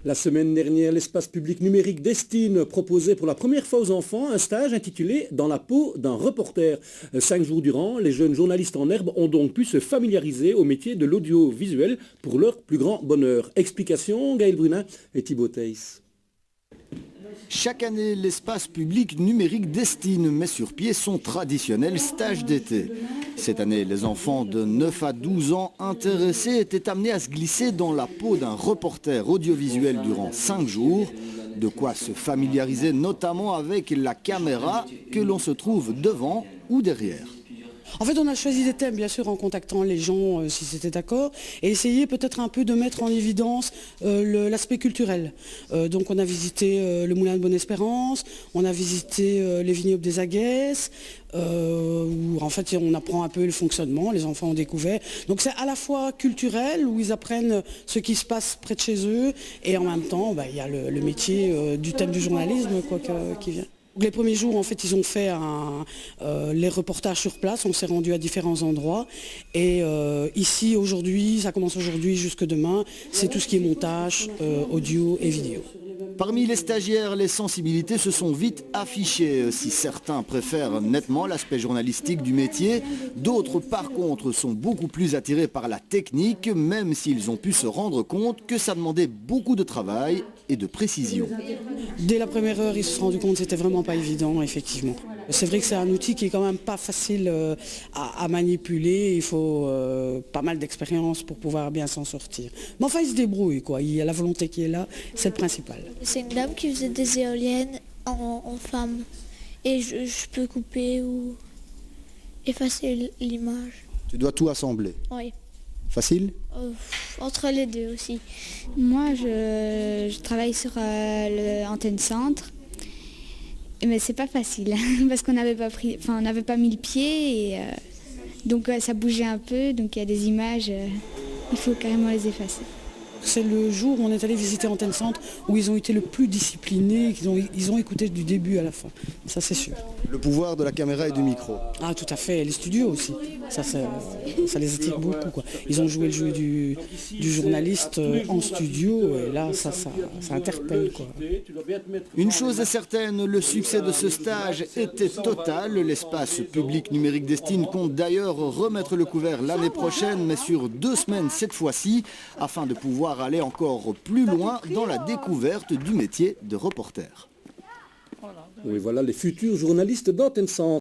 La semaine dernière, l'espace public numérique d'Estine proposait pour la première fois aux enfants un stage intitulé « Dans la peau d'un reporter ». 5 jours durant, les jeunes journalistes en herbe ont donc pu se familiariser au métier de l'audiovisuel pour leur plus grand bonheur. Explication, Gaël Brunin et Thibaut Theiss. Chaque année, l'espace public numérique d'Estine met sur pied son traditionnel stage d'été. Cette année, les enfants de 9 à 12 ans intéressés étaient amenés à se glisser dans la peau d'un reporter audiovisuel durant 5 jours. De quoi se familiariser notamment avec la caméra que l'on se trouve devant ou derrière. En fait, on a choisi des thèmes, bien sûr, en contactant les gens, si c'était d'accord, et essayer peut-être un peu de mettre en évidence l'aspect culturel. Donc, on a visité le Moulin de Bonne-Espérance, on a visité les vignobles des Aguesses, où en fait, on apprend un peu le fonctionnement, les enfants ont découvert. Donc, c'est à la fois culturel, où ils apprennent ce qui se passe près de chez eux, et en même temps, il y a le métier du thème du journalisme qui vient. Les premiers jours, en fait, ils ont fait les reportages sur place. On s'est rendu à différents endroits. Et ici, aujourd'hui, ça commence aujourd'hui jusque demain, c'est tout ce qui est montage, audio et vidéo. Parmi les stagiaires, les sensibilités se sont vite affichées. Si certains préfèrent nettement l'aspect journalistique du métier, d'autres, par contre, sont beaucoup plus attirés par la technique, même s'ils ont pu se rendre compte que ça demandait beaucoup de travail et de précision. Dès la première heure, ils se sont rendus compte que c'était vraiment pas évident, effectivement. C'est vrai que c'est un outil qui est quand même pas facile à manipuler. Il faut pas mal d'expérience pour pouvoir bien s'en sortir. Mais enfin, ils se débrouillent, quoi. Il y a la volonté qui est là, c'est le principal. C'est une dame qui faisait des éoliennes en femme. Et je peux couper ou effacer l'image. Tu dois tout assembler. Oui. Facile ? Entre les deux aussi. Moi, je travaille sur l'antenne centre. Mais c'est pas facile parce qu'on n'avait pas mis le pied et donc ça bougeait un peu, donc il y a des images, il faut carrément les effacer. C'est le jour où on est allé visiter Antenne Centre où ils ont été le plus disciplinés, ils ont écouté du début à la fin, ça c'est sûr. Le pouvoir de la caméra et du micro. Ah tout à fait, et les studios aussi, ça les attire beaucoup, quoi. Ils ont joué le jeu du journaliste en studio et là ça interpelle, quoi. Une chose est certaine, le succès de ce stage était total. L'espace public numérique d'Estine compte d'ailleurs remettre le couvert l'année prochaine, mais sur 2 semaines cette fois-ci, afin de pouvoir aller encore plus loin dans la découverte du métier de reporter. Oui, voilà les futurs journalistes d'Antenne Centre.